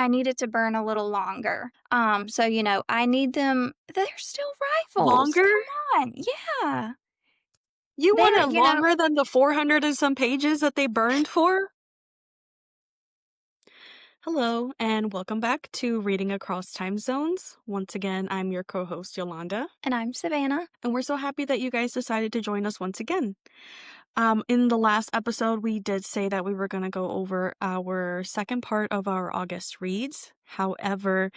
I need it to burn a little longer. So, I need them they're still rivals, Longer? come on, yeah. You want They're it longer than the 400 and some pages that they burned for? Hello, and welcome back to Reading Across Time Zones. Once again, I'm your co host, Yolanda, and I'm Savannah. and we're so happy that you guys decided to join us once again. In the last episode, we did say that we were going to go over our second part of our August reads. However,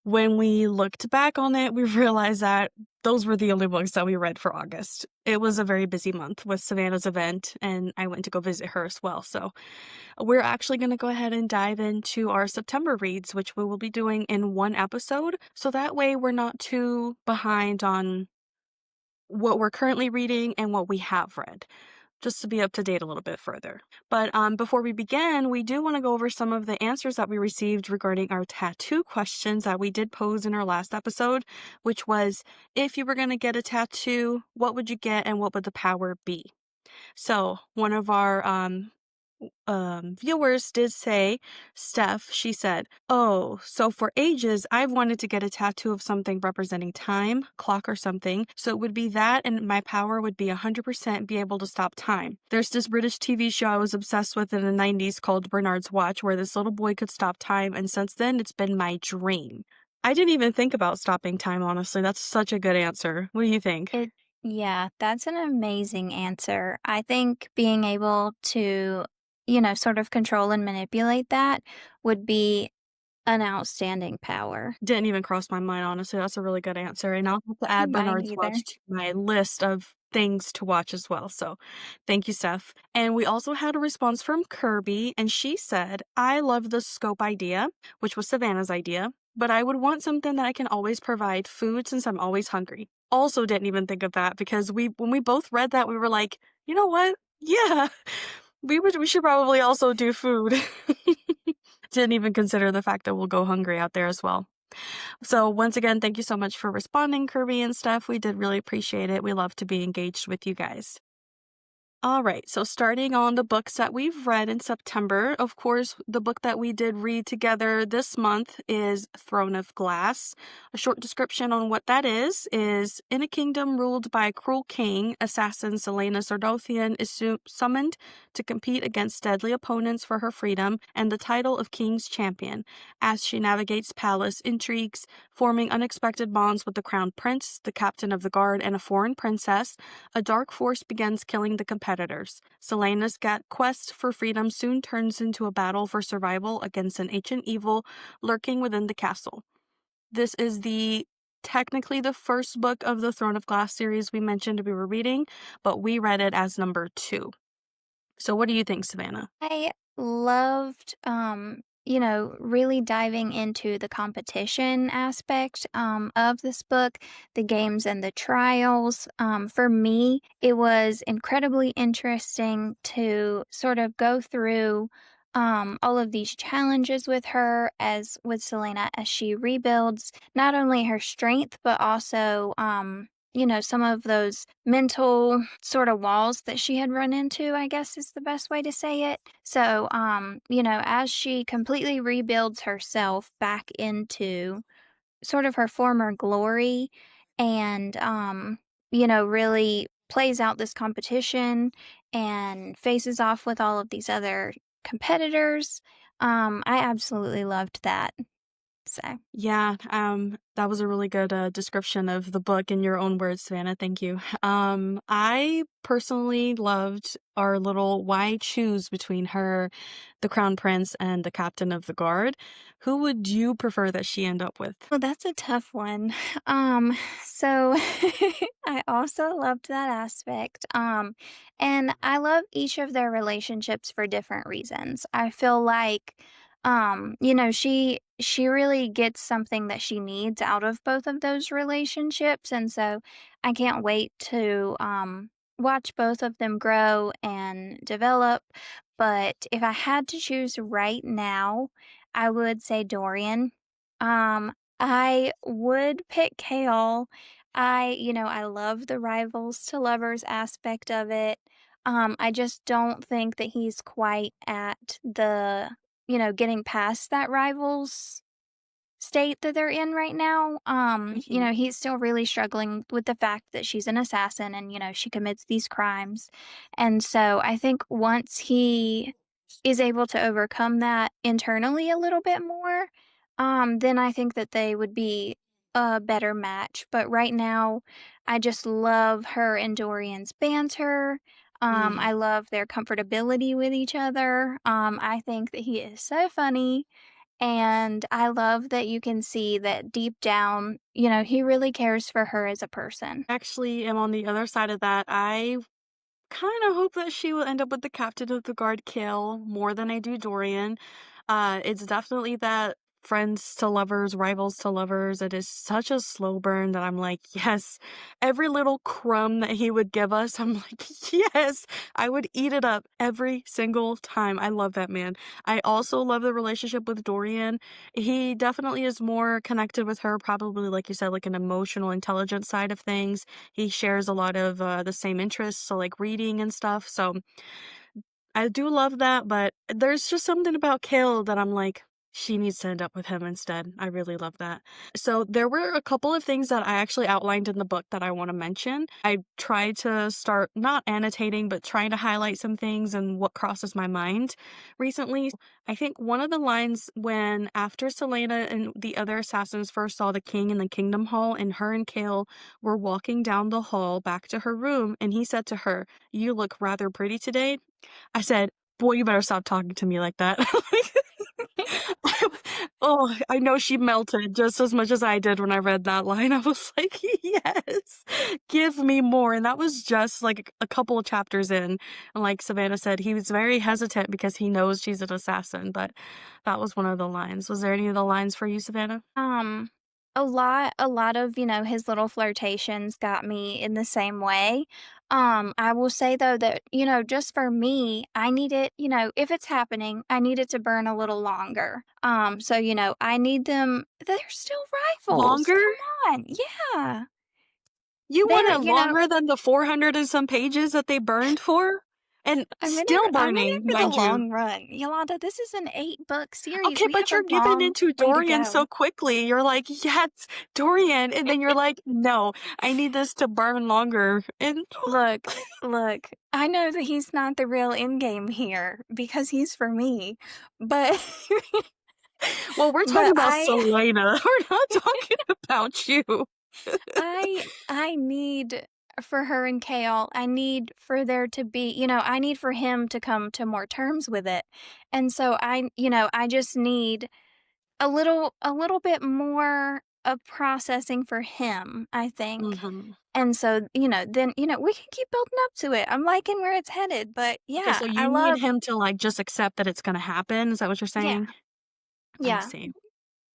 when we looked back on it, we realized that those were the only books that we read for August. It was a very busy month with Savannah's event, and I went to go visit her as well. So we're actually going to go ahead and dive into our September reads, which we will be doing in one episode. So that way we're not too behind on what we're currently reading and what we have read, just to be up to date a little bit further. But before we begin, we do want to go over some of the answers that we received regarding our tattoo questions that we did pose in our last episode, which was, if you were going to get a tattoo, what would you get and what would the power be? So one of our viewers did say, Steph, she said, "Oh, so for ages, I've wanted to get a tattoo of something representing time, clock or something. So it would be that, and my power would be 100% be able to stop time. There's this British TV show I was obsessed with in the 90s called Bernard's Watch, where this little boy could stop time, and since then, it's been my dream." I didn't even think about stopping time, honestly. That's such a good answer. What do you think? It Yeah, that's an amazing answer. I think being able to, sort of control and manipulate that would be an outstanding power. Didn't even cross my mind, honestly. That's a really good answer, and I'll have to add Mine Bernard's either. Watch to my list of things to watch as well, so thank you, Steph. And we also had a response from Kirby, and she said, "I love the scope idea," which was Savannah's idea, "but I would want something that I can always provide food since I'm always hungry." Also didn't even think of that because when we both read that, we were like, "You know what? Yeah, we should probably also do food." Didn't even consider the fact that we'll go hungry out there as well. So once again, thank you so much for responding, Kirby and Steph. We did really appreciate it. We love to be engaged with you guys. All right, so starting on the books that we've read in September, of course, the book that we did read together this month is Throne of Glass. A short description on what that is in a kingdom ruled by a cruel king, assassin Selena Sardothian is summoned to compete against deadly opponents for her freedom and the title of King's Champion. As she navigates palace intrigues, forming unexpected bonds with the crown prince, the captain of the guard, and a foreign princess, a dark force begins killing the competitors. Selena's quest for freedom soon turns into a battle for survival against an ancient evil lurking within the castle. This is technically the first book of the Throne of Glass series we mentioned we were reading, but we read it as number 2. So what do you think, Savannah? I loved, really diving into the competition aspect of this book, the games and the trials. For me, it was incredibly interesting to sort of go through all of these challenges with her, as with Selena, as she rebuilds not only her strength, but also, some of those mental sort of walls that she had run into, I guess is the best way to say it. So, as she completely rebuilds herself back into sort of her former glory and, really plays out this competition and faces off with all of these other competitors, I absolutely loved that. So, Yeah, that was a really good description of the book in your own words, Savannah. Thank you. I personally loved our little why choose between her, the crown prince, and the captain of the guard. Who would you prefer that she end up with? well, that's a tough one. So I also loved that aspect. And I love each of their relationships for different reasons. I feel like, she really gets something that she needs out of both of those relationships, and so I can't wait to watch both of them grow and develop. But if I had to choose right now, I would say Dorian. I would pick Kale. I love the rivals to lovers aspect of it. I just don't think that he's quite at the getting past that rivals state that they're in right now. Mhm. He's still really struggling with the fact that she's an assassin and, she commits these crimes. And so I think once he is able to overcome that internally a little bit more, then I think that they would be a better match. But right now, I just love her and Dorian's banter. Mhm. I love their comfortability with each other. I think that he is so funny and I love that you can see that deep down, he really cares for her as a person. Actually am on the other side of that. I kind of hope that she will end up with the captain of the guard kill more than I do Dorian. It's definitely that friends to lovers, rivals to lovers. It is such a slow burn that I'm like, yes, every little crumb that he would give us, I'm like, yes, I would eat it up every single time. I love that man. I also love the relationship with Dorian. He definitely is more connected with her, probably, like you said, like an emotional, intelligent side of things. He shares a lot of the same interests, so like reading and stuff. So I do love that, but there's just something about Kale that I'm like, she needs to end up with him instead. I really love that. So there were a couple of things that I actually outlined in the book that I want to mention. I tried to start not annotating, but trying to highlight some things and what crosses my mind recently. I think one of the lines when after Selena and the other assassins first saw the king in the kingdom hall and her and Kale were walking down the hall back to her room and he said to her, "You look rather pretty today." I said, "Boy, you better stop talking to me like that." Oh, I know she melted just as much as I did when I read that line. I was like, "Yes, give me more." And that was just like a couple of chapters in. And like Savannah said, he was very hesitant because he knows she's an assassin, but that was one of the lines. Was there any of the lines for you, Savannah? Um, a lot of, his little flirtations got me in the same way. I will say though that, just for me, I need it, if it's happening, I need it to burn a little longer. So, I need them, they're still rivals. Longer? Come on. Yeah. You want They're, it longer than the 400 and some pages that they burned for? And still I'm in it burning, for the mind you. long run. Yolanda, this is an 8-book series. Okay, We but have a you're giving long into way to Dorian go. so quickly. You're like, "Yes, Dorian," and then you're like, "No, I need this to burn longer." And Look, look, I know that he's not the real endgame here because he's for me, but well, we're talking but about Selena. We're not talking about you. I need for her and Kale, I need for there to be, I need for him to come to more terms with it. And so I just need a little bit more of processing for him, I think. Mhm. And so, then, we can keep building up to it. I'm liking where it's headed, but Okay, yeah, so I you need love him to, like, just accept that it's gonna happen? Is that what you're yeah, saying? I yeah. see.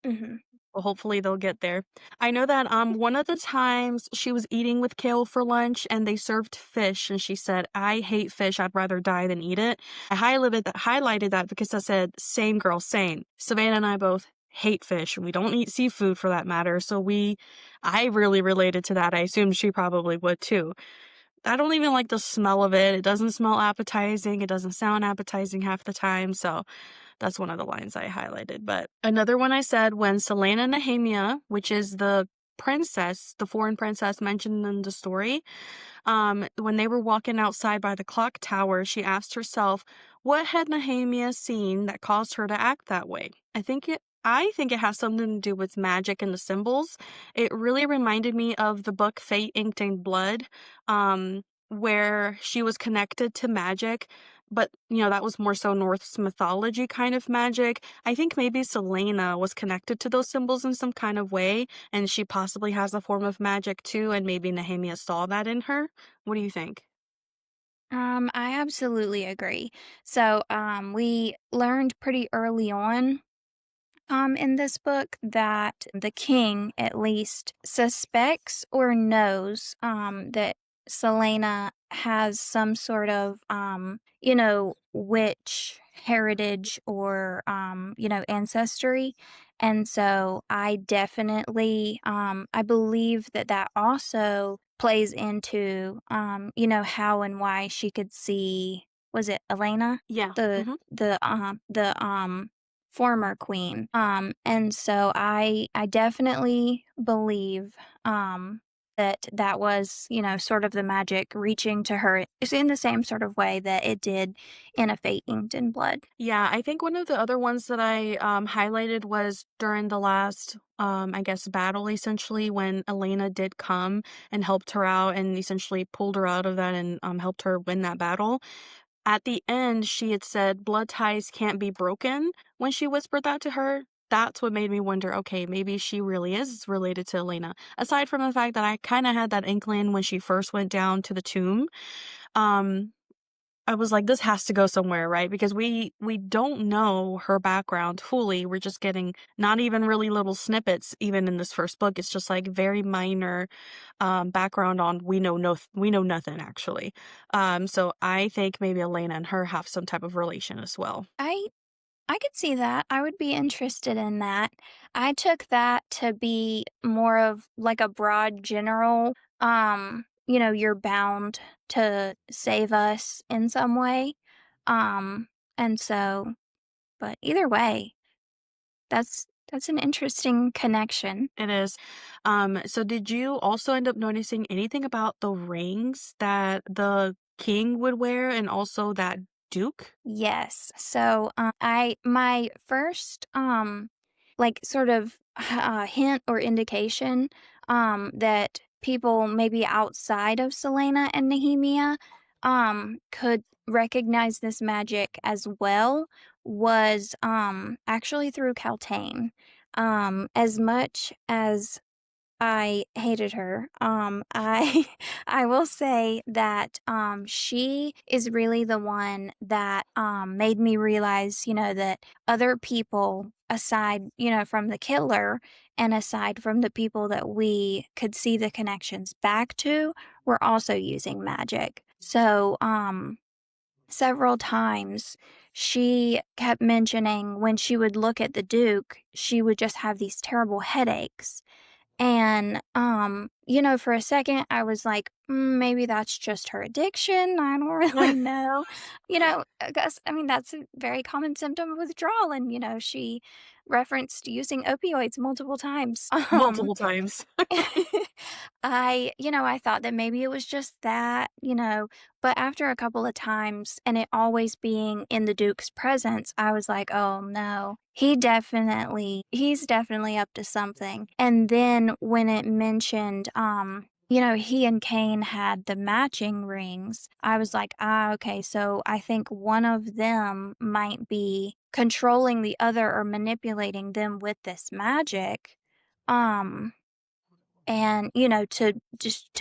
Mhm. Well, hopefully they'll get there. I know that one of the times she was eating with Kale for lunch and they served fish and she said, "I hate fish. I'd rather die than eat it." I highlighted that because I said, "Same girl, same." Savannah and I both hate fish. We don't eat seafood for that matter. So I really related to that. I assumed she probably would too. I don't even like the smell of it. It doesn't smell appetizing. It doesn't sound appetizing half the time. So that's one of the lines I highlighted. But another one I said when Selena Nehemia, which is the princess, the foreign princess mentioned in the story, when they were walking outside by the clock tower, she asked herself, what had Nehemia seen that caused her to act that way? I think it has something to do with magic and the symbols. It really reminded me of the book Fate Inked in Blood, where she was connected to magic, but that was more so Norse mythology kind of magic. I think maybe Selena was connected to those symbols in some kind of way, and she possibly has a form of magic too, and maybe Nehemia saw that in her. What do you think? I absolutely agree. So, we learned pretty early on in this book that the king at least suspects or knows that Selena has some sort of witch heritage or ancestry. And so I definitely I believe that that also plays into how and why she could see, was it Elena, Yeah. the Mhm. the former queen. And so I definitely believe that that was, sort of the magic reaching to her. It's in the same sort of way that it did in A Fate Inked in Blood. Yeah, I think one of the other ones that I highlighted was during the last, I guess, battle, essentially, when Elena did come and helped her out and essentially pulled her out of that and helped her win that battle. At the end, she had said, "Blood ties can't be broken." When she whispered that to her, that's what made me wonder, okay, maybe she really is related to Elena. Aside from the fact that I kind of had that inkling when she first went down to the tomb. Um, I was like, this has to go somewhere, right? Because we don't know her background fully. We're just getting not even really little snippets even in this first book. It's just like very minor background on we know nothing actually. So I think maybe Elena and her have some type of relation as well. I I could see that. I would be interested in that. I took that to be more of like a broad general, you're bound to save us in some way. Um, and so, but either way, that's an interesting connection. It is. So did you also end up noticing anything about the rings that the king would wear and also that duke? Yes. So, I my first like sort of hint or indication that people maybe outside of Selena and Nehemia could recognize this magic as well was actually through Caltaine. As much as I hated her. I I will say that she is really the one that made me realize, that other people aside, from the killer and aside from the people that we could see the connections back to, were also using magic. So, several times she kept mentioning when she would look at the Duke, she would just have these terrible headaches and, for a second, I was like, maybe that's just her addiction. I don't really know. I guess, I mean, that's a very common symptom of withdrawal. And, she referenced using opioids multiple times. Multiple times. I thought that maybe it was just that, but after a couple of times and it always being in the Duke's presence, I was like, oh no, he's definitely up to something. And then when it mentioned, he and Kane had the matching rings, I was like, okay, so I think one of them might be controlling the other or manipulating them with this magic. Um, and to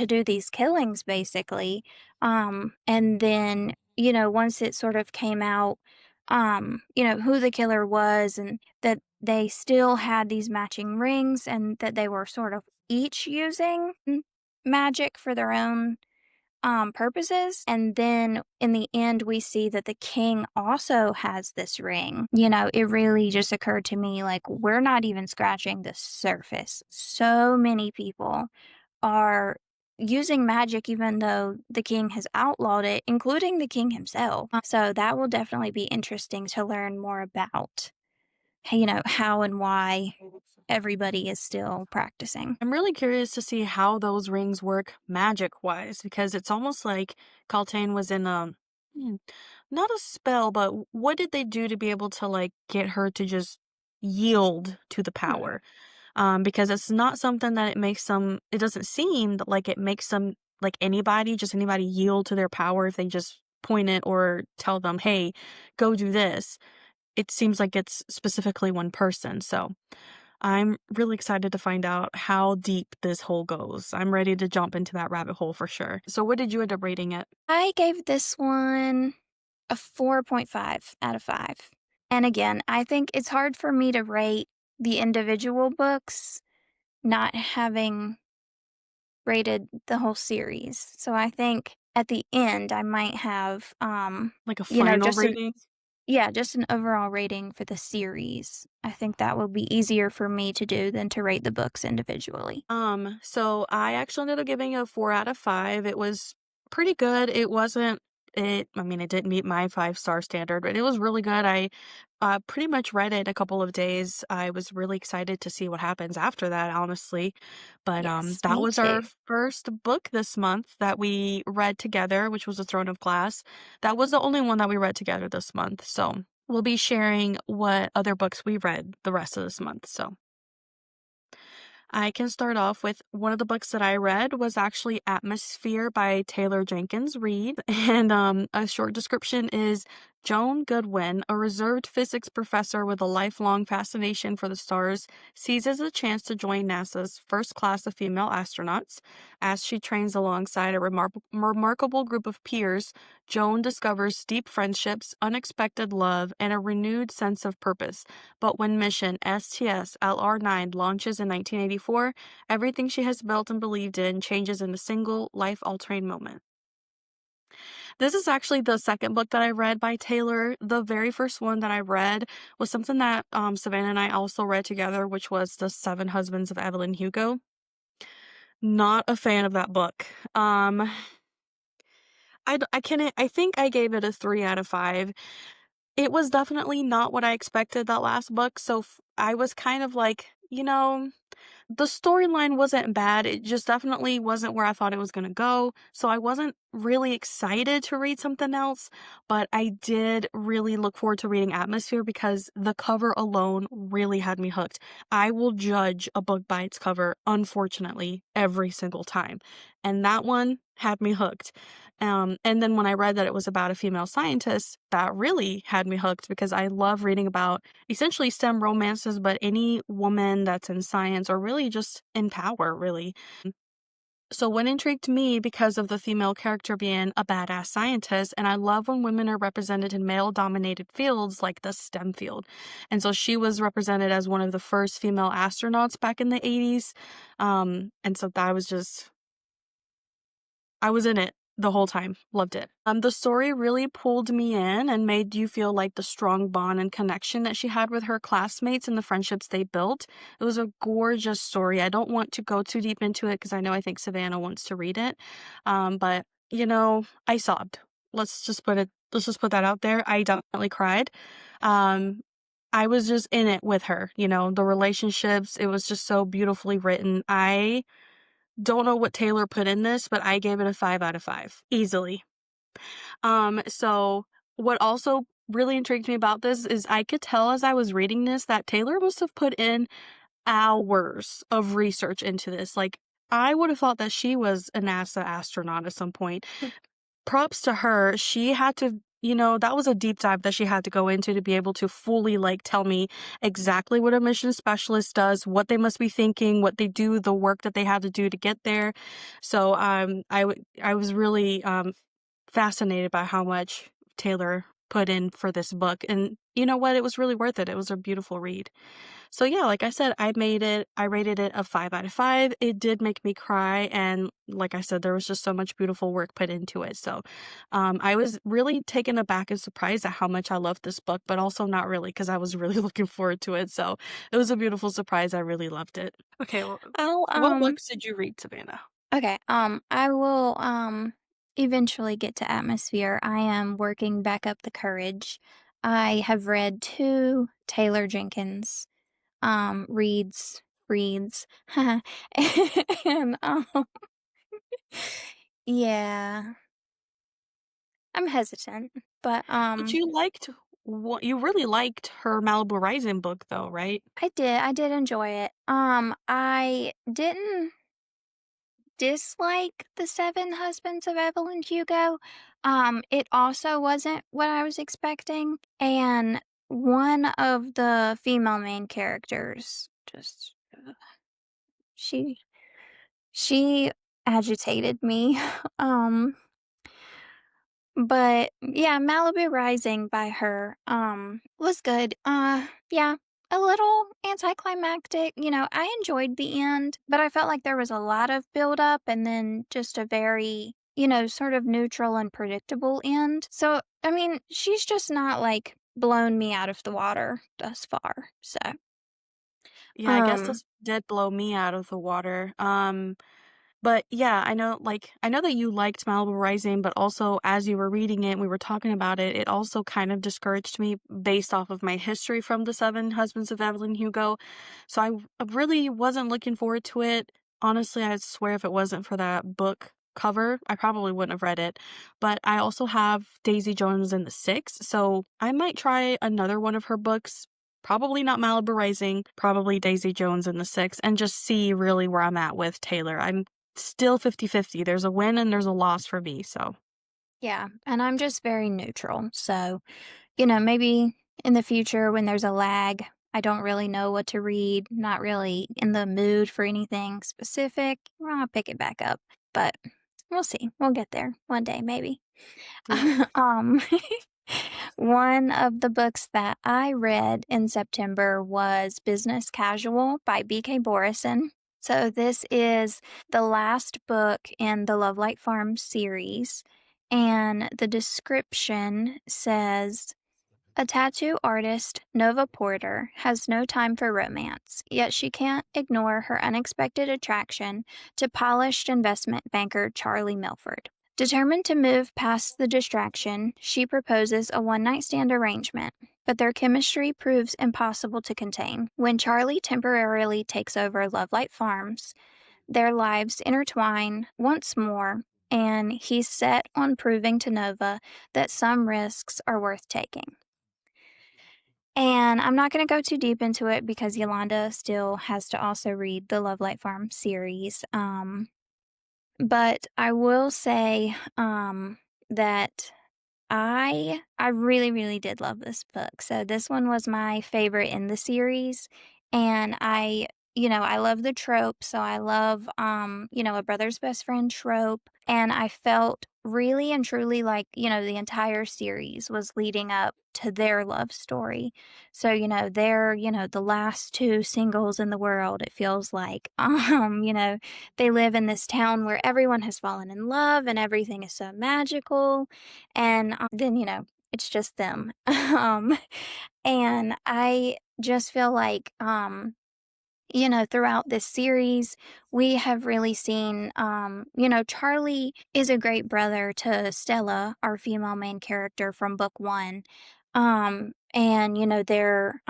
do these killings basically, and then once it sort of came out, who the killer was and that they still had these matching rings and that they were sort of each using magic for their own purposes. And then in the end, we see that the king also has this ring. It really just occurred to me like, we're not even scratching the surface. So many people are using magic, even though the king has outlawed it, including the king himself. So that will definitely be interesting to learn more about, how and why everybody is still practicing. I'm really curious to see how those rings work magic wise because it's almost like Kaltain was in a hmm, not a spell, but what did they do to be able to like get her to just yield to the Hmm. power? Because it's not something that it doesn't seem like it makes some like anybody yield to their power if they just point it or tell them, hey, go do this. It seems like it's specifically one person. So I'm really excited to find out how deep this hole goes. I'm ready to jump into that rabbit hole for sure. So what did you end up rating it? I gave this one a 4.5 out of 5. And again, I think it's hard for me to rate the individual books, not having rated the whole series. So I think at the end I might have Like a final rating? just an overall rating for the series. I think that will be easier for me to do than to rate the books individually. So I actually ended up giving it a 4 out of 5. It was pretty good. It wasn't I mean, it didn't meet my 5-star standard, but it was really good. I pretty much read it in a couple of days. I was really excited to see what happens after that, honestly. But Yes, that me was our too. first book this month that we read together, which was The Throne of Glass. That was the only one that we read together this month. So we'll be sharing what other books we read the rest of this month. So I can start off with one of the books that I read was actually Atmosphere by Taylor Jenkins Reid. And a short description is Joan Goodwin, a reserved physics professor with a lifelong fascination for the stars, seizes a chance to join NASA's first class of female astronauts. As she trains alongside a remarkable group of peers, Joan discovers deep friendships, unexpected love, and a renewed sense of purpose. But when mission STS LR9 launches in 1984, everything she has built and believed in changes in a single life altering moment. This is actually the second book that I read by Taylor. The very first one that I read was something that Savannah and I also read together, which was The Seven Husbands of Evelyn Hugo. Not a fan of that book. I can I think I gave it a 3 out of 5. It was definitely not what I expected that last book, so I was kind of like, the storyline wasn't bad, it just definitely wasn't where I thought it was gonna go, so I wasn't really excited to read something else, but I did really look forward to reading Atmosphere because the cover alone really had me hooked. I will judge a book by its cover, unfortunately, every single time, and that one had me hooked. And then when I read that it was about a female scientist, that really had me hooked because I love reading about essentially STEM romances, but any woman that's in science or really just in power, really. So, what intrigued me because of the female character being a badass scientist, and I love when women are represented in male dominated fields like the STEM field. And so she was represented as one of the first female astronauts back in the 80s. And so that was just I was in it the whole time. Loved it. The story really pulled me in and made you feel like the strong bond and connection that she had with her classmates and the friendships they built. It was a gorgeous story. I don't want to go too deep into it because I think Savannah wants to read it. But I sobbed. Let's just put that out there. I definitely cried. Um, I was just in it with her, the relationships. It was just so beautifully written. I don't know what Taylor put in this, but I gave it a 5 out of 5, easily. So what also really intrigued me about this is I could tell as I was reading this that Taylor must have put in hours of research into this. Like, I would have thought that she was a NASA astronaut at some point. Props to her. She had to, that was a deep dive that she had to go into to be able to fully like tell me exactly what a mission specialist does, what they must be thinking, what they do, the work that they had to do to get there. So I was really fascinated by how much Taylor put in for this book. And you know what? It was really worth it. It was a beautiful read. So yeah, like I said, I rated it a 5 out of 5. It did make me cry. And like I said, there was just so much beautiful work put into it. So I was really taken aback and surprised at how much I loved this book, but also not really because I was really looking forward to it. So it was a beautiful surprise. I really loved it. Okay, well, I'll what books did you read, Savannah? Okay, I will eventually get to Atmosphere. I am working back up the courage. I have read two Taylor Jenkins reads. And yeah, I'm hesitant, but But you really liked her Malibu Rising book though, right? I did enjoy it. I didn't dislike The Seven Husbands of Evelyn Hugo. It also wasn't what I was expecting, and one of the female main characters just she she agitated me. Um, but yeah, Malibu Rising by her was good. Yeah, a little anticlimactic. I enjoyed the end, but I felt like there was a lot of build up and then just a very, sort of neutral and predictable end. So, I mean, she's just not like blown me out of the water thus far. So, Yeah, I guess um this did blow me out of the water. But yeah, I know that you liked Malibu Rising, but also as you were reading it, we were talking about it, it also kind of discouraged me based off of my history from The Seven Husbands of Evelyn Hugo. So I really wasn't looking forward to it. Honestly, I swear if it wasn't for that book cover, I probably wouldn't have read it. But I also have Daisy Jones and the Six, so I might try another one of her books. Probably not Malibu Rising, probably Daisy Jones and the Six, and just see really where I'm at with Taylor. I'm still 50-50. There's a win and there's a loss for me, so Yeah, and I'm just very neutral. So, maybe in the future when there's a lag, I don't really know what to read, not really in the mood for anything specific, well, I'll pick it back up. But we'll see. We'll get there one day, maybe. yeah. um, one of the books that I read in September was Business Casual by B.K. Borison. So, this is the last book in the Love Light Farm series. And the description says a tattoo artist, Nova Porter, has no time for romance, yet she can't ignore her unexpected attraction to polished investment banker Charlie Milford. Determined to move past the distraction, she proposes a one night stand arrangement, but their chemistry proves impossible to contain. When Charlie temporarily takes over Lovelight Farms, their lives intertwine once more, and he's set on proving to Nova that some risks are worth taking. And I'm not going to go too deep into it because Yolanda still has to also read the Love Light Farm series. But I will say that I really, really did love this book. So this one was my favorite in the series. And I love the trope. So I love, a brother's best friend trope. And I felt really and truly like, the entire series was leading up to their love story. So, they're, the last two singles in the world, it feels like. They live in this town where everyone has fallen in love and everything is so magical. And then, it's just them. And I just feel like, throughout this series, we have really seen, Charlie is a great brother to Stella, our female main character from book one. And, they're,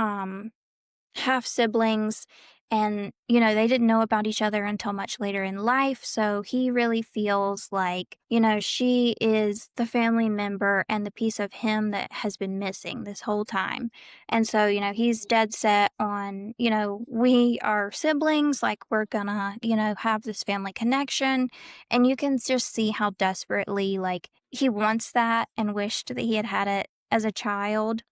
half siblings and they didn't know about each other until much later in life, so he really feels like she is the family member and the piece of him that has been missing this whole time. And so he's dead set on we are siblings, like we're gonna have this family connection. And you can just see how desperately like he wants that and wished that he had had it as a child.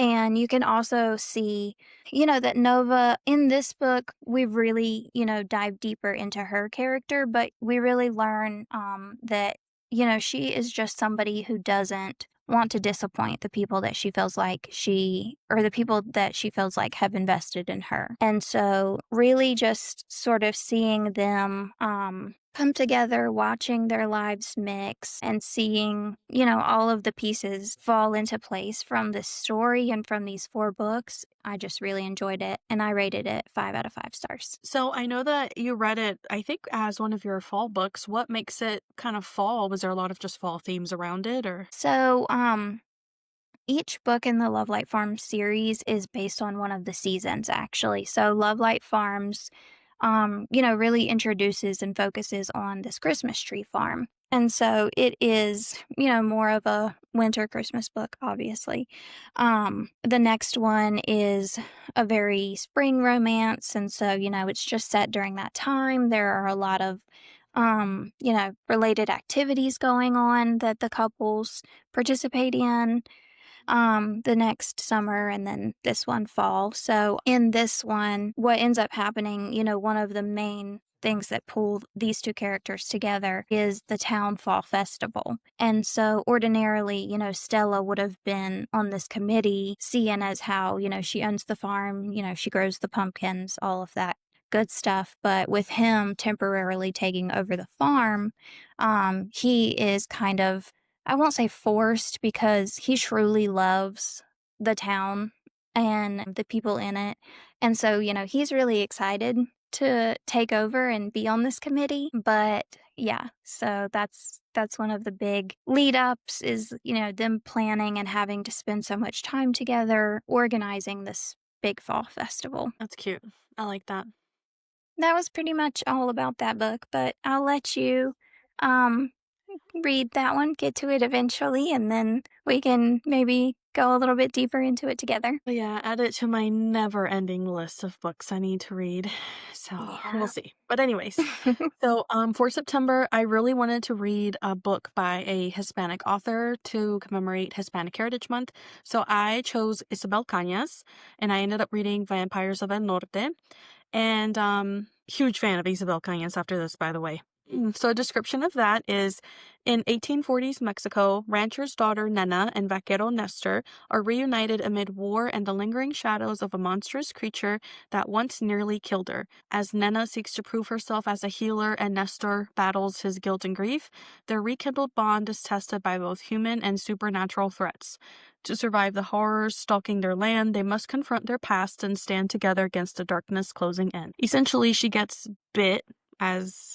And you can also see, that Nova in this book, we really, dive deeper into her character, but we really learn that, she is just somebody who doesn't want to disappoint the people that she feels like or the people that she feels like have invested in her. And so, really just sort of seeing them come together, watching their lives mix and seeing, all of the pieces fall into place from this story and from these four books. I just really enjoyed it and I rated it 5 out of 5 stars. So I know that you read it, I think, as one of your fall books. What makes it kind of fall? Was there a lot of just fall themes around it, or? So, each book in the Love Light Farms series is based on one of the seasons, actually. So, Love Light Farms, really introduces and focuses on this Christmas tree farm. And so it is, more of a winter Christmas book, obviously. The next one is a very spring romance. And so, it's just set during that time. There are a lot of, related activities going on that the couples participate in the next summer and then this one fall. So in this one, what ends up happening, one of the main things that pull these two characters together is the town fall festival. And so ordinarily, Stella would have been on this committee, seeing as how, she owns the farm, she grows the pumpkins, all of that good stuff. But with him temporarily taking over the farm, he is kind of, I won't say forced because he truly loves the town and the people in it. And so, he's really excited to take over and be on this committee. But yeah, so that's one of the big lead ups is, them planning and having to spend so much time together organizing this big fall festival. That's cute. I like that. That was pretty much all about that book, but I'll let you um read that one, get to it eventually, and then we can maybe go a little bit deeper into it together. But yeah, add it to my never-ending list of books I need to read. So, we'll Yeah. see. But anyways, so, for September, I really wanted to read a book by a Hispanic author to commemorate Hispanic Heritage Month. So I chose Isabel Cañas, and I ended up reading Vampires of El Norte. And huge fan of Isabel Cañas after this, by the way. So a description of that is in 1840s Mexico, rancher's daughter Nena and vaquero Nestor are reunited amid war and the lingering shadows of a monstrous creature that once nearly killed her. As Nena seeks to prove herself as a healer and Nestor battles his guilt and grief, their rekindled bond is tested by both human and supernatural threats. To survive the horrors stalking their land, they must confront their past and stand together against the darkness closing in. Essentially, she gets bit as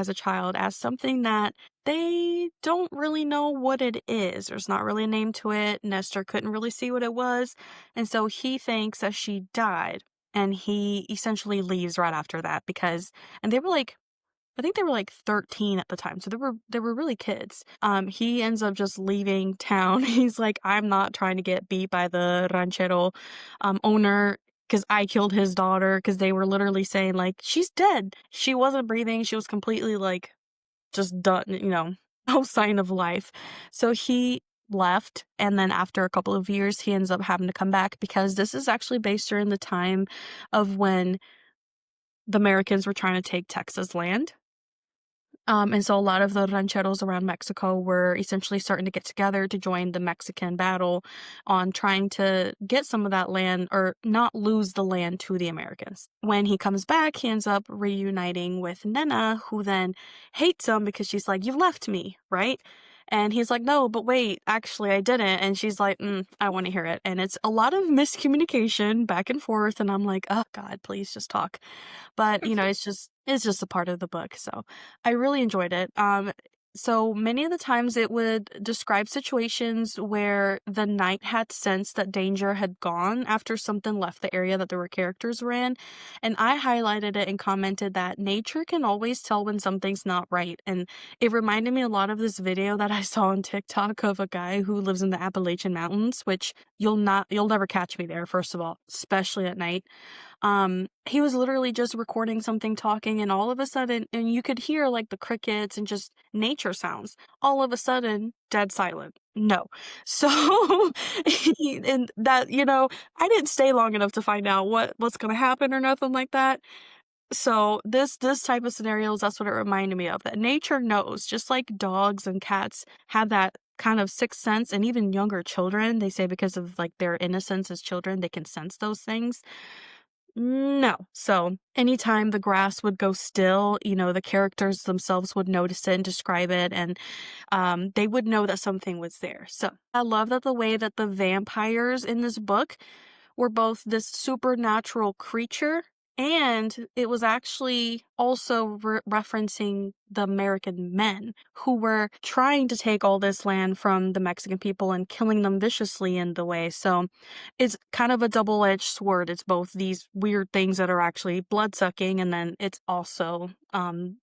a child as something that they don't really know what it is. There's not really a name to it. Nestor couldn't really see what it was, and so he thinks that she died, and he essentially leaves right after that because and they were like I think they were like 13 at the time, so they were really kids. He ends up just leaving town. He's like, I'm not trying to get beat by the ranchero owner because I killed his daughter because they were literally saying like she's dead. She wasn't breathing. She was completely like just done. No sign of life. So he left, and then after a couple of years, he ends up having to come back because this is actually based during the time of when the Americans were trying to take Texas land. And so a lot of the rancheros around Mexico were essentially starting to get together to join the Mexican battle on trying to get some of that land or not lose the land to the Americans. When he comes back, he ends up reuniting with Nena, who then hates him because she's like, "You left me, right?" And he's like, "No, but wait, actually, I didn't." And she's like, "I want to hear it." And it's a lot of miscommunication back and forth. And I'm like, "Oh, God, please just talk." But, it's just a part of the book, so I really enjoyed it. So many of the times it would describe situations where the knight had sensed that danger had gone after something left the area that their characters were in, and I highlighted it and commented that nature can always tell when something's not right, and it reminded me a lot of this video that I saw on TikTok of a guy who lives in the Appalachian Mountains, which you'll never catch me there, first of all, especially at night. He was literally just recording something talking, and all of a sudden, and you could hear like the crickets and just nature sounds. All of a sudden, dead silent. No. So, and that, I didn't stay long enough to find out what's going to happen or nothing like that. So this type of scenarios, that's what it reminded me of. That nature knows, just like dogs and cats have that kind of sixth sense, and even younger children, they say because of like their innocence as children, they can sense those things. No. So anytime the grass would go still, the characters themselves would notice it and describe it, and they would know that something was there. So I love that the way that the vampires in this book were both this supernatural creature, and it was actually also referencing the American men who were trying to take all this land from the Mexican people and killing them viciously in the way. So it's kind of a double-edged sword. It's both these weird things that are actually blood-sucking, and then it's also the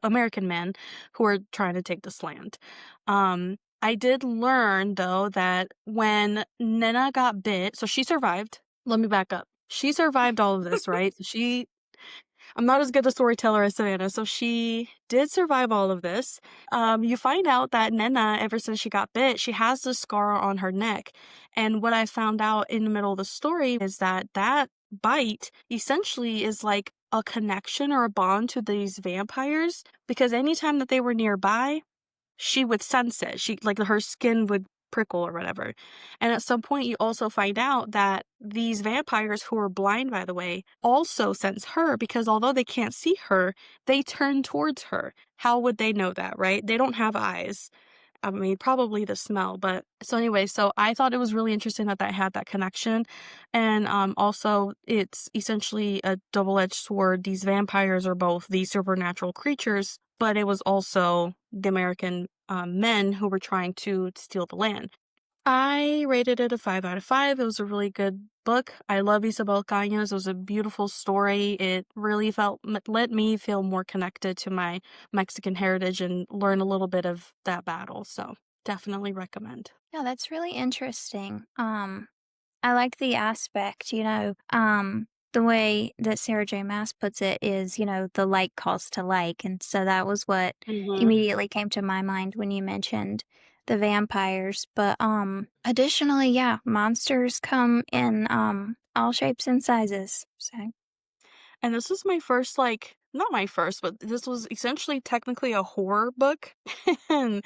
American men who are trying to take this land. I did learn, though, that when Nena got bit, so she survived. Let me back up. She survived all of this, right? I'm not as good a storyteller as Savannah, so she did survive all of this. You find out that Nena, ever since she got bit, she has this scar on her neck. And what I found out in the middle of the story is that bite essentially is like a connection or a bond to these vampires, because anytime that they were nearby, she would sense it. She like her skin would prickle or whatever. And at some point you also find out that these vampires, who are blind by the way, also sense her, because although they can't see her, they turn towards her. How would they know that, right? They don't have eyes. I mean, probably the smell, but so anyway, so I thought it was really interesting that that had that connection, and, also, it's essentially a double-edged sword. These vampires are both these supernatural creatures, but it was also the American, men who were trying to steal the land. I rated it a 5 out of 5. It was a really good book. I love Isabel Cañas. It was a beautiful story. It really let me feel more connected to my Mexican heritage and learn a little bit of that battle. So definitely recommend. Yeah, that's really interesting. I like the aspect, the way that Sarah J. Maas puts it is, the like calls to like. And so that was what Hmm. immediately came to my mind when you mentioned the vampires. But additionally, yeah, monsters come in all shapes and sizes. So And this was my first, like, not my first, but this was essentially technically a horror book. And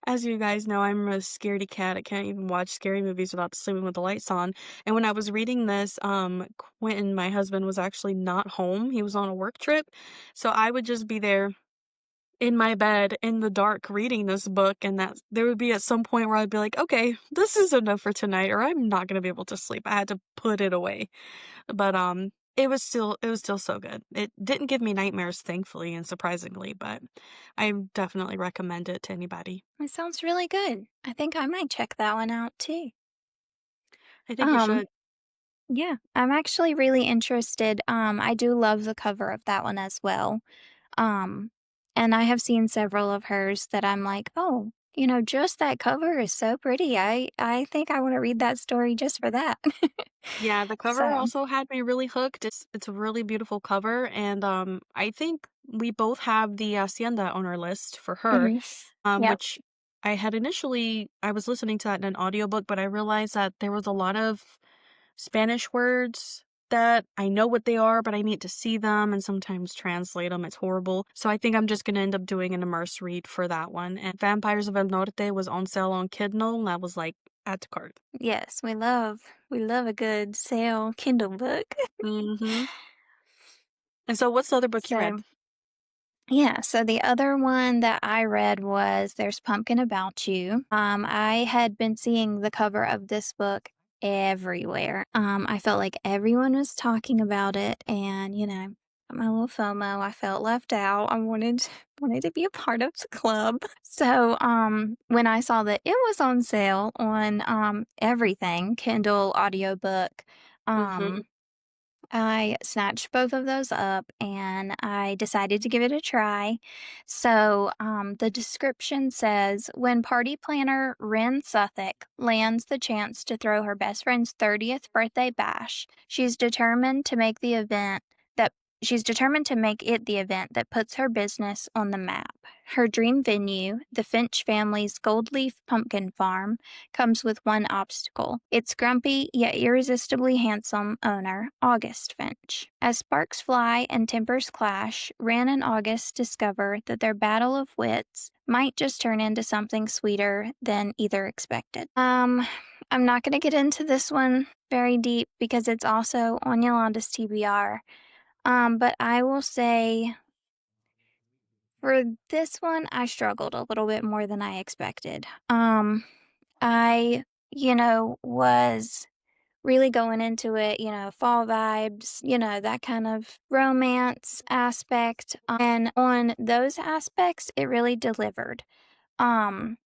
as you guys know, I'm a scaredy cat. I can't even watch scary movies without sleeping with the lights on. And when I was reading this, Quentin, my husband, was actually not home. He was on a work trip. So I would just be there in my bed in the dark reading this book, and that there would be at some point where I'd be like, okay, this is enough for tonight, or I'm not gonna be able to sleep. I had to put it away. But, it was still so good. It didn't give me nightmares, thankfully and surprisingly, but I definitely recommend it to anybody. it sounds really good. I think I might check that one out too. I think you Um, should. yeah, I'm actually really interested. I do love the cover of that one as well. Um, and I have seen several of hers that I'm like, "Oh, just that cover is so pretty. I think I wanna read that story just for that." Yeah, the cover So also had me really hooked. It's a really beautiful cover, and, I think we both have the Hacienda on our list for her, mhm. Yep. which I was listening to that in an audiobook, but I realized that there was a lot of Spanish words that I know what they are, but I need to see them and sometimes translate them. It's horrible. So I think I'm just gonna end up doing an immerse read for that one. And Vampires of El Norte was on sale on Kindle, and I was like, add to cart. Yes, we love a good sale Kindle book. Mhm. And so what's the other book you read? So yeah, so the other one that I read was There's Pumpkin About You. I had been seeing the cover of this book everywhere. I felt like everyone was talking about it and, my little FOMO, I felt left out. I wanted to be a part of the club. So, when I saw that it was on sale on everything, Kindle, audiobook, Mhm. um I snatched both of those up and I decided to give it a try. So, the description says when party planner Ren Suffolk lands the chance to throw her best friend's 30th birthday bash, that she's determined to make it the event that puts her business on the map. Her dream venue, the Finch family's Gold Leaf Pumpkin Farm, comes with one obstacle: its grumpy yet irresistibly handsome owner, August Finch. As sparks fly and tempers clash, Ran and August discover that their battle of wits might just turn into something sweeter than either expected. I'm not going to get into this one very deep because it's also on Yolanda's TBR. But I will say for this one, I struggled a little bit more than I expected. I, was really going into it, fall vibes, that kind of romance aspect. And on those aspects, it really delivered. Um,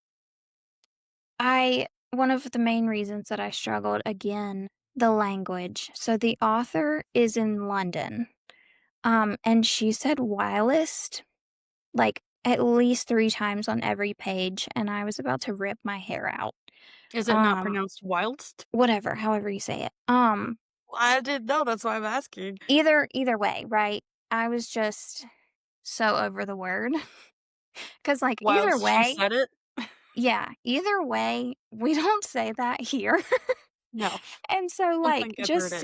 one of the main reasons that I struggled again, the language. So the author is in London. And she said whilst like at least 3 times on every page, and I was about to rip my hair out. Is it not Um, pronounced whilst? Whatever, however you say it. I didn't know, that's why I'm asking. Either way, right? I was just so over the word. Cause like, either Whilst she way said it? yeah, either way, we don't say that here. No, And so, don't like, think I've just heard it.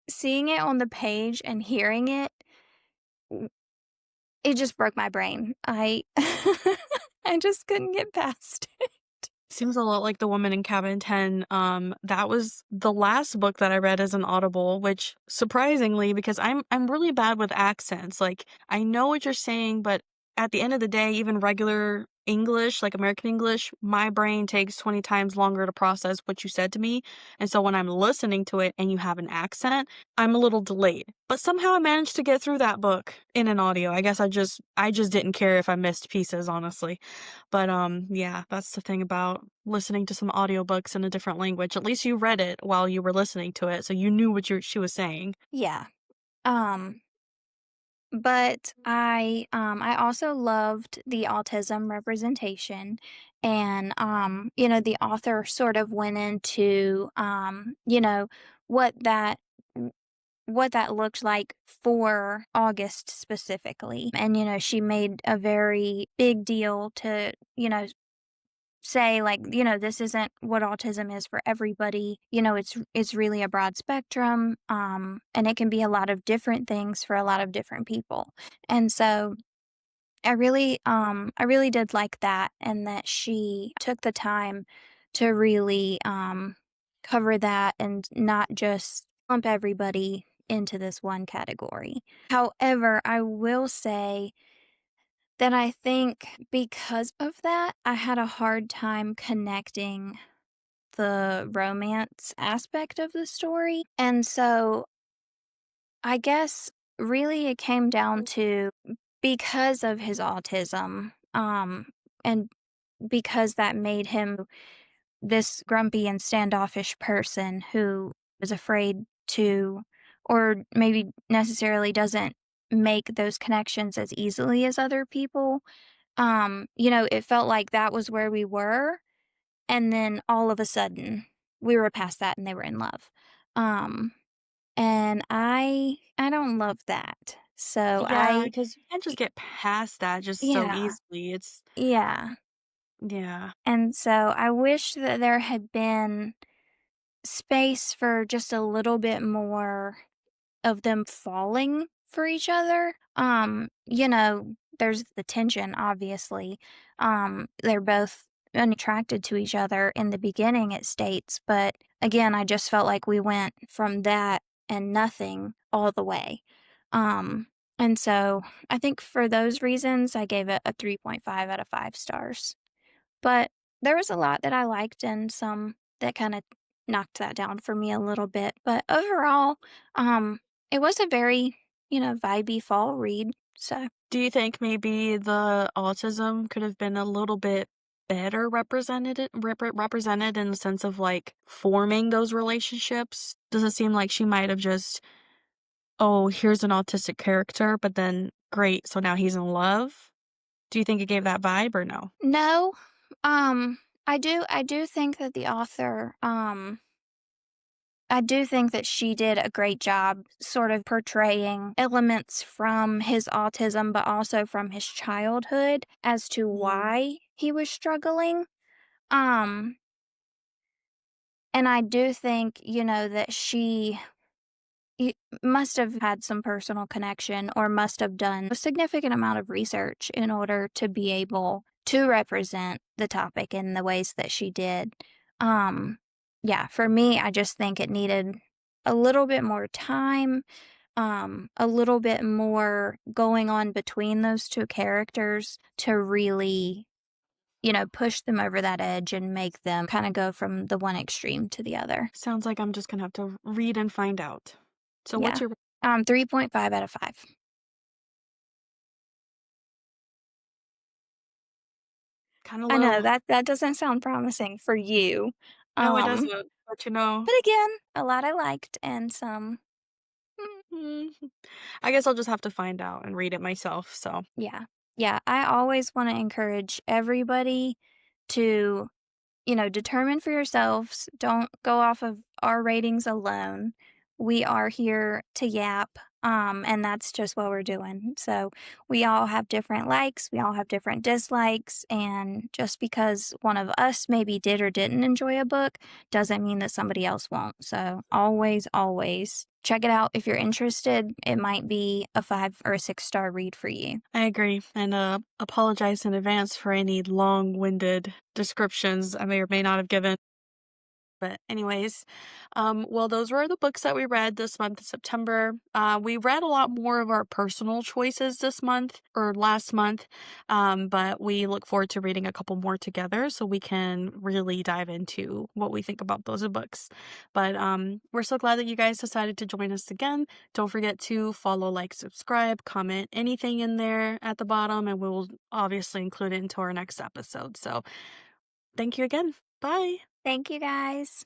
seeing it on the page and hearing it, w it just broke my brain. I I just couldn't get past it. Seems a lot like The Woman in Cabin 10. That was the last book that I read as an Audible, which surprisingly, because I'm really bad with accents. Like I know what you're saying, but at the end of the day, even regular English, like American English, my brain takes 20 times longer to process what you said to me. And so when I'm listening to it and you have an accent, I'm a little delayed. But somehow I managed to get through that book in an audio. I guess I just didn't care if I missed pieces, honestly. But yeah, that's the thing about listening to some audiobooks in a different language. At least you read it while you were listening to it, so you knew what she was saying. Yeah. Um, but I also loved the autism representation, and the author sort of went into what that what that looked like for August specifically. And she made a very big deal to, say like, this isn't what autism is for everybody. It's really a broad spectrum, and it can be a lot of different things for a lot of different people. And so I really did like that, and that she took the time to really cover that and not just lump everybody into this one category. However, I will say that I think because of that, I had a hard time connecting the romance aspect of the story. And so I guess really it came down to, because of his autism, and because that made him this grumpy and standoffish person who is afraid to, or maybe necessarily doesn't make those connections as easily as other people. It felt like that was where we were, and then all of a sudden we were past that and they were in love. Um, and I don't love that. So Yeah, I because you can't just get past that just so yeah, easily. It's yeah. yeah. And so I wish that there had been space for just a little bit more of them falling for each other. There's the tension, obviously. They're both unattracted to each other in the beginning, it states, but again, I just felt like we went from that and nothing all the way. And so I think for those reasons, I gave it a 3.5 out of 5 stars. But there was a lot that I liked and some that kinda knocked that down for me a little bit, but overall, it was a very, vibey fall read, so Do you think maybe the autism could have been a little bit better represented in the sense of, like, forming those relationships? Does it seem like she might have just, "Oh, here's an autistic character," but then, "Great, so now he's in love?" Do you think it gave that vibe or no? no, I do think that the author, I do think that she did a great job sort of portraying elements from his autism, but also from his childhood as to Mhm. why he was struggling. Um, and I do think, that she must have had some personal connection or must have done a significant amount of research in order to be able to represent the topic in the ways that she did. Um, yeah, for me, I just think it needed a little bit more time, a little bit more going on between those two characters to really, push them over that edge and make them kind of go from the one extreme to the other. Sounds like I'm just gonna have to read and find out. So what's Yeah. your 3.5 out of 5. kinda I know low? that doesn't sound promising for you. No, it Um, doesn't, but, you know, but again, a lot I liked and some, mm, mm, I guess I'll just have to find out and read it myself, so yeah. Yeah, I always wanna encourage everybody to, determine for yourselves. Don't go off of our ratings alone. We are here to yap, and that's just what we're doing. So we all have different likes, we all have different dislikes, and just because one of us maybe did or didn't enjoy a book doesn't mean that somebody else won't. So always, always check it out if you're interested. It might be a 5 or a 6-star read for you. I agree, and, apologize in advance for any long-winded descriptions I may or may not have given. But anyways, well, those were the books that we read this month of September. We read a lot more of our personal choices this month or last month, but we look forward to reading a couple more together so we can really dive into what we think about those books. But we're so glad that you guys decided to join us again. Don't forget to follow, like, subscribe, comment anything in there at the bottom, and we will obviously include it into our next episode. So thank you again. Bye. Thank you guys.